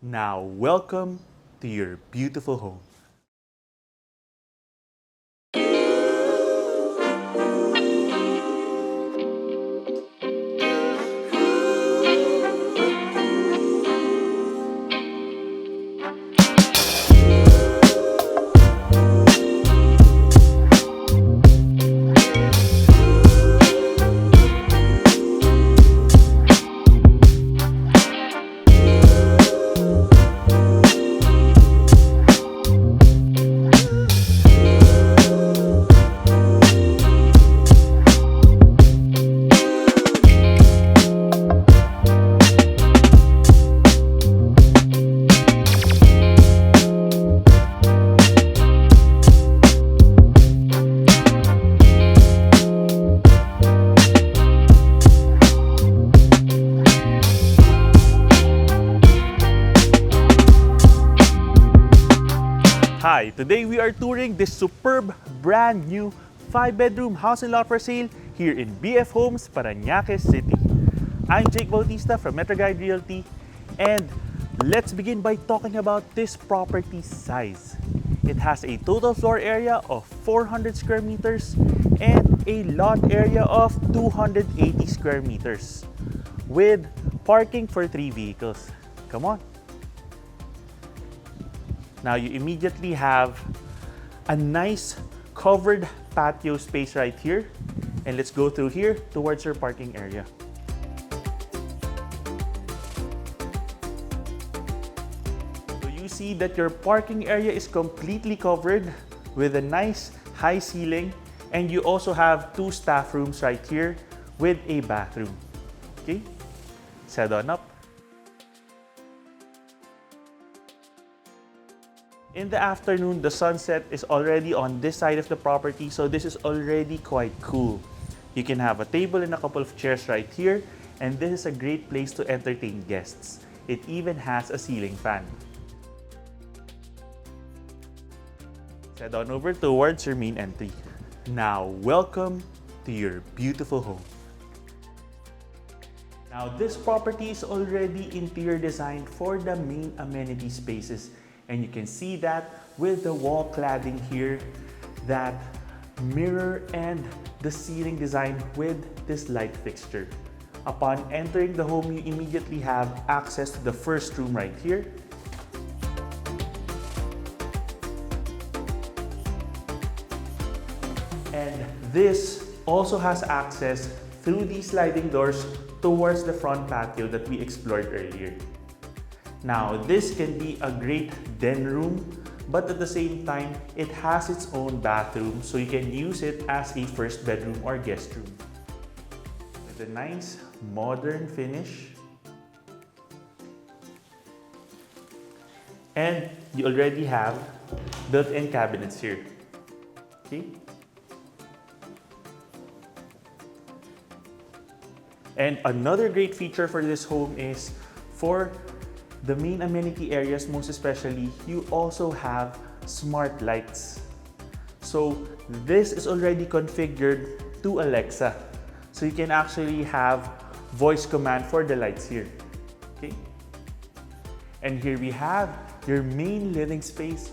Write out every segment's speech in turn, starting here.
Now, welcome to your beautiful home. Hi, today we are touring this superb, brand new 5-bedroom house and lot for sale here in BF Homes, Paranaque City. I'm Jake Bautista from MetroGuide Realty, and let's begin by talking about this property's size. It has a total floor area of 400 square meters and a lot area of 280 square meters with parking for 3 vehicles. Come on. Now you immediately have a nice covered patio space right here. And let's go through here towards your parking area. So you see that your parking area is completely covered with a nice high ceiling, and you also have 2 staff rooms right here with a bathroom. Okay, set on up. In the afternoon, the sunset is already on this side of the property, so this is already quite cool. You can have a table and a couple of chairs right here, and this is a great place to entertain guests. It even has a ceiling fan. Head on over towards your main entry. Now, welcome to your beautiful home. Now, this property is already interior designed for the main amenity spaces. And you can see that with the wall cladding here, that mirror and the ceiling design with this light fixture. Upon entering the home, you immediately have access to the first room right here. And this also has access through these sliding doors towards the front patio that we explored earlier. Now, this can be a great den room, but at the same time, it has its own bathroom, so you can use it as a first bedroom or guest room. With a nice modern finish. And you already have built-in cabinets here. Okay? And another great feature for this home is for the main amenity areas, most especially, you also have smart lights. So this is already configured to Alexa. So you can actually have voice command for the lights here. Okay? And here we have your main living space.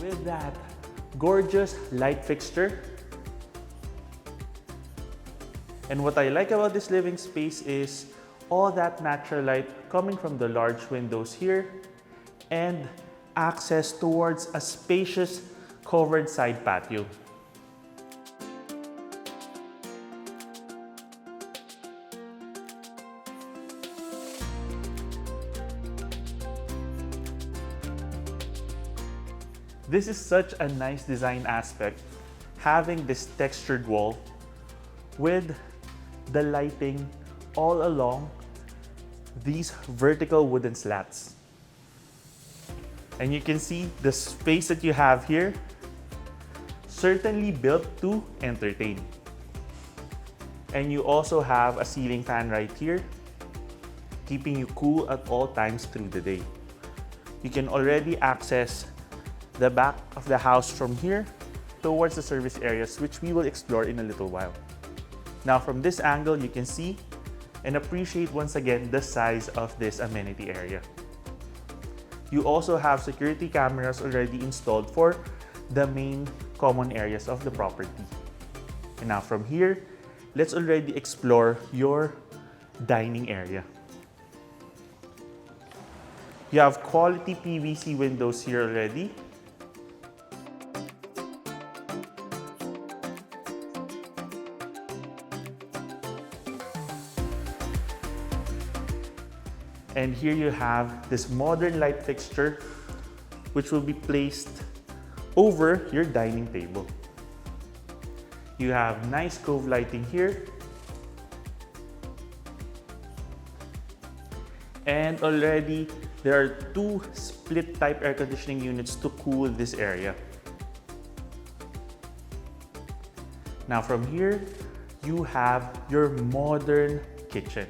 With that gorgeous light fixture. And what I like about this living space is all that natural light coming from the large windows here and access towards a spacious covered side patio. This is such a nice design aspect, having this textured wall with the lighting all along these vertical wooden slats. And you can see the space that you have here, certainly built to entertain. And you also have a ceiling fan right here, keeping you cool at all times through the day. You can already access the back of the house from here, towards the service areas, which we will explore in a little while. Now from this angle, you can see and appreciate once again the size of this amenity area. You also have security cameras already installed for the main common areas of the property. And now from here, let's already explore your dining area. You have quality PVC windows here already. And here you have this modern light fixture, which will be placed over your dining table. You have nice cove lighting here. And already there are two split type air conditioning units to cool this area. Now from here, you have your modern kitchen.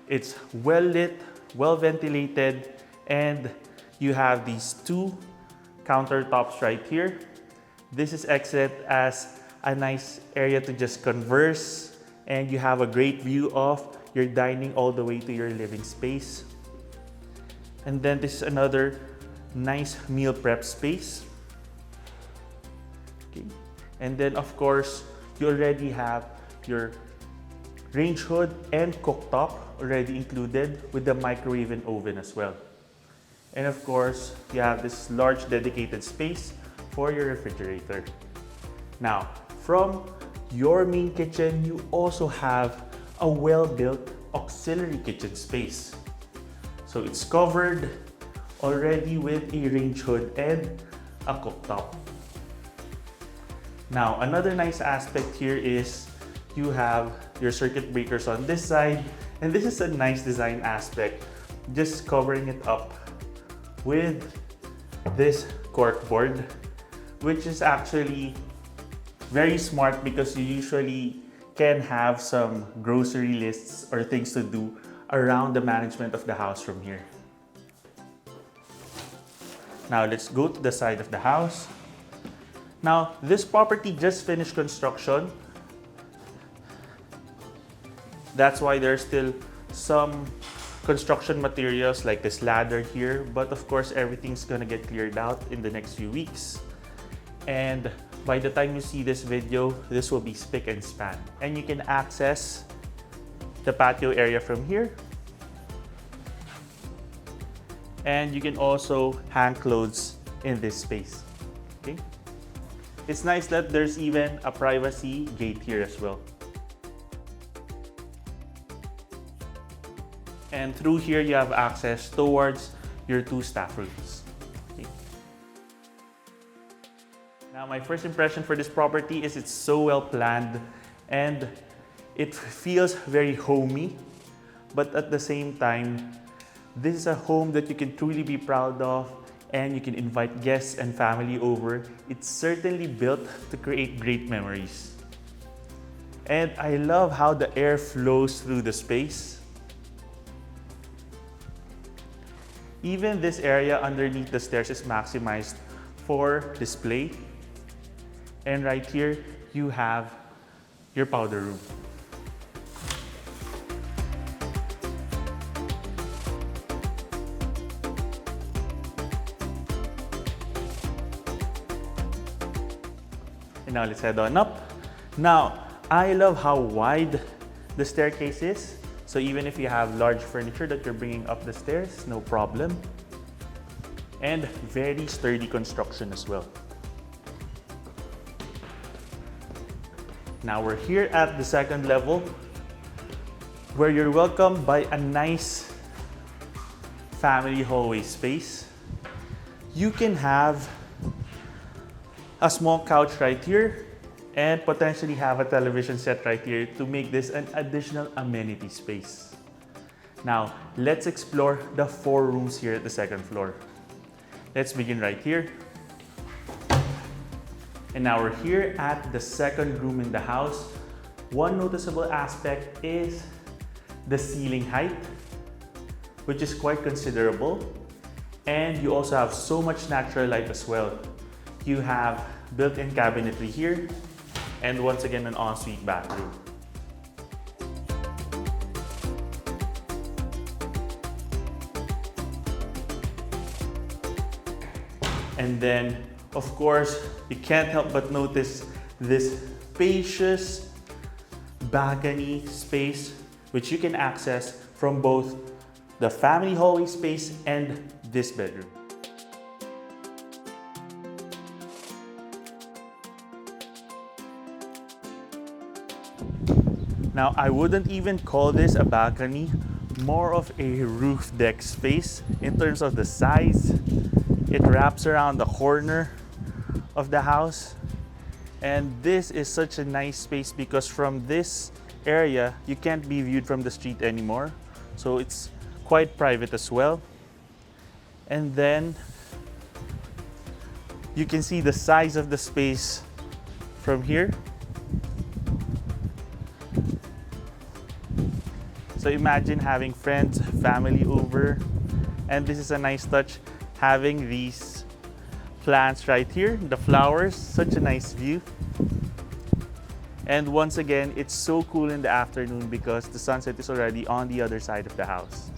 It's well lit, well ventilated, and you have these two countertops right here. This is excellent as a nice area to just converse, and you have a great view of your dining all the way to your living space. And then this is another nice meal prep space. Okay. And then of course, you already have your range hood and cooktop already included with the microwave and oven as well. And of course, you have this large dedicated space for your refrigerator. Now, from your main kitchen, you also have a well-built auxiliary kitchen space. So it's covered already with a range hood and a cooktop. Now, another nice aspect here is you have your circuit breakers on this side, and this is a nice design aspect, just covering it up with this cork board, which is actually very smart because you usually can have some grocery lists or things to do around the management of the house from here. Now let's go to the side of the house. Now this property just finished construction. That's why there's still some construction materials like this ladder here, but of course everything's gonna get cleared out in the next few weeks. And by the time you see this video, this will be spick and span. And you can access the patio area from here. And you can also hang clothes in this space. Okay? It's nice that there's even a privacy gate here as well. And through here, you have access towards your two staff rooms. Okay. Now, my first impression for this property is it's so well planned and it feels very homey, but at the same time, this is a home that you can truly be proud of and you can invite guests and family over. It's certainly built to create great memories. And I love how the air flows through the space. Even this area underneath the stairs is maximized for display. And right here, you have your powder room. And now let's head on up. Now, I love how wide the staircase is. So even if you have large furniture that you're bringing up the stairs, no problem. And very sturdy construction as well. Now we're here at the second level where you're welcomed by a nice family hallway space. You can have a small couch right here and potentially have a television set right here to make this an additional amenity space. Now, let's explore the 4 rooms here at the second floor. Let's begin right here. And now we're here at the second room in the house. One noticeable aspect is the ceiling height. which is quite considerable. And you also have so much natural light as well. You have built-in cabinetry here, and once again an ensuite bathroom. And then, of course, you can't help but notice this spacious balcony space, which you can access from both the family hallway space and this bedroom. Now, I wouldn't even call this a balcony, more of a roof deck space in terms of the size. It wraps around the corner of the house. And this is such a nice space because from this area, you can't be viewed from the street anymore. So it's quite private as well. And then you can see the size of the space from here. So imagine having friends, family over, and this is a nice touch, having these plants right here, the flowers, such a nice view. And once again, it's so cool in the afternoon because the sunset is already on the other side of the house.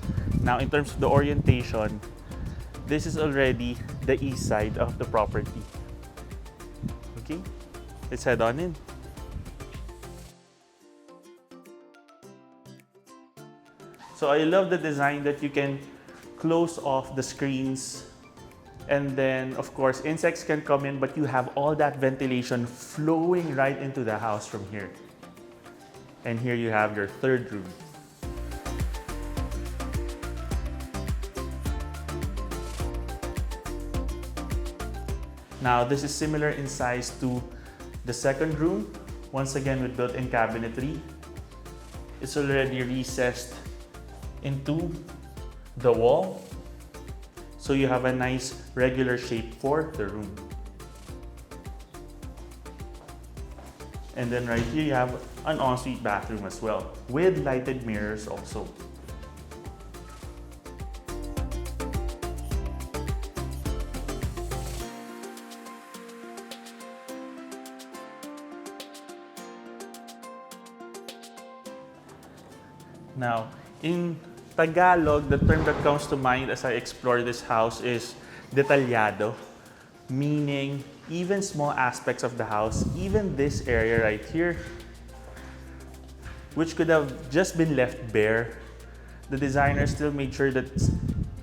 Now, in terms of the orientation, this is already the east side of the property. Okay, let's head on in. So I love the design that you can close off the screens, and then of course insects can come in, but you have all that ventilation flowing right into the house from here. And here you have your third room. Now this is similar in size to the second room, once again with built-in cabinetry. It's already recessed into the wall, so you have a nice regular shape for the room. And then right here you have an ensuite bathroom as well, with lighted mirrors also. Now, in Tagalog, the term that comes to mind as I explore this house is detallado, meaning even small aspects of the house, even this area right here, which could have just been left bare, the designer still made sure that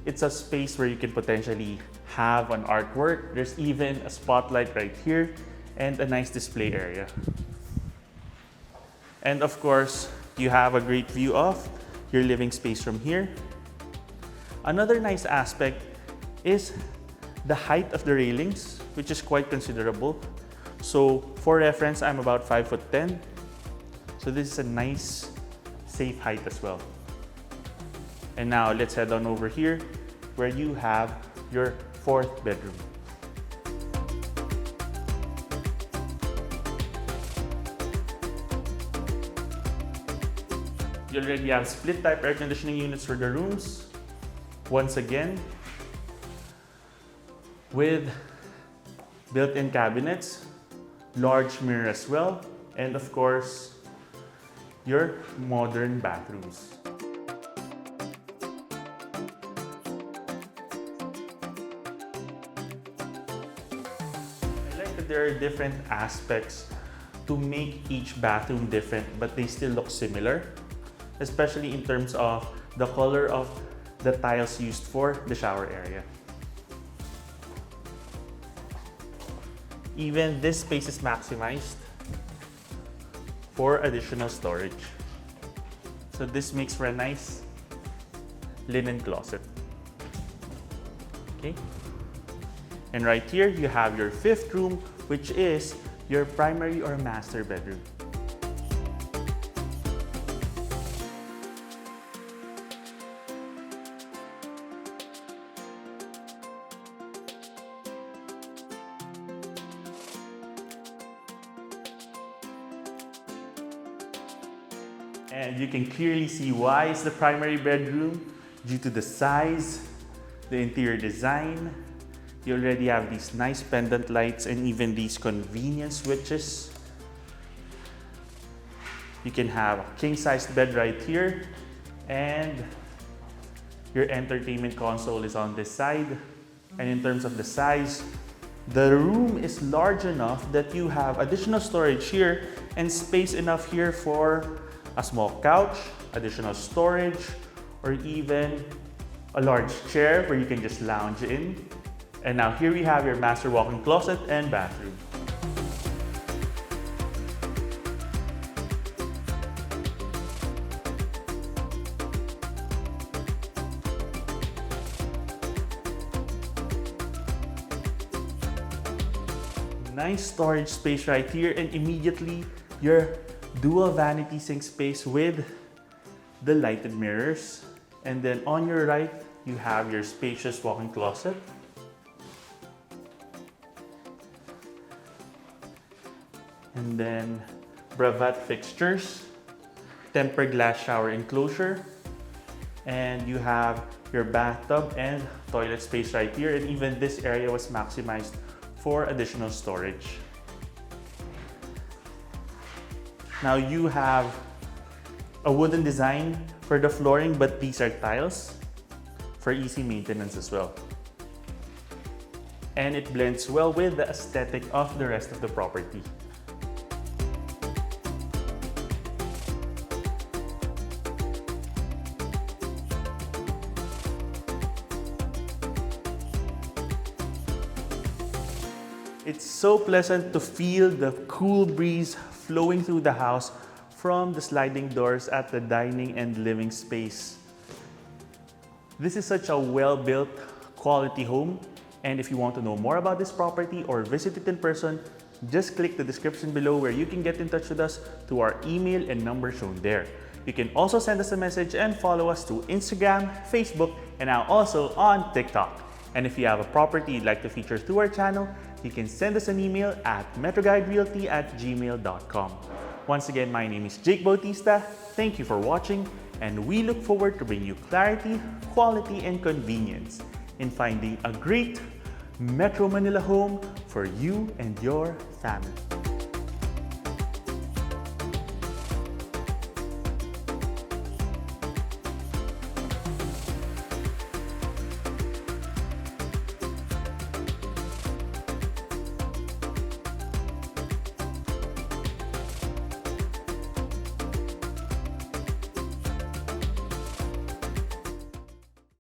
it's a space where you can potentially have an artwork. There's even a spotlight right here and a nice display area. And of course, you have a great view of your living space from here. Another nice aspect is the height of the railings, which is quite considerable. So for reference, I'm about 5'10". So this is a nice, safe height as well. And now let's head on over here where you have your fourth bedroom. You already have split type air conditioning units for the rooms. Once again, with built-in cabinets, large mirror as well, and of course, your modern bathrooms. I like that there are different aspects to make each bathroom different, but they still look similar, especially in terms of the color of the tiles used for the shower area. Even this space is maximized for additional storage. So this makes for a nice linen closet. Okay. And right here you have your fifth room, which is your primary or master bedroom. And you can clearly see why it's the primary bedroom. Due to the size, the interior design, you already have these nice pendant lights and even these convenience switches. You can have a king-sized bed right here, and your entertainment console is on this side. And in terms of the size, the room is large enough that you have additional storage here and space enough here for a small couch, additional storage, or even a large chair where you can just lounge in. And now here we have your master walk-in closet and bathroom. Nice storage space right here, and immediately your dual vanity sink space with the lighted mirrors. And then on your right, you have your spacious walk-in closet. And then Bravat fixtures, tempered glass shower enclosure, and you have your bathtub and toilet space right here. And even this area was maximized for additional storage. Now you have a wooden design for the flooring, but these are tiles for easy maintenance as well. And it blends well with the aesthetic of the rest of the property. It's so pleasant to feel the cool breeze flowing through the house from the sliding doors at the dining and living space. This is such a well-built, quality home, and if you want to know more about this property or visit it in person, just click the description below where you can get in touch with us to our email and number shown there. You can also send us a message and follow us to Instagram, Facebook, and now also on TikTok. And if you have a property you'd like to feature through our channel, you can send us an email at metroguiderealty@gmail.com. Once again, my name is Jake Bautista. Thank you for watching, and we look forward to bringing you clarity, quality, and convenience in finding a great Metro Manila home for you and your family.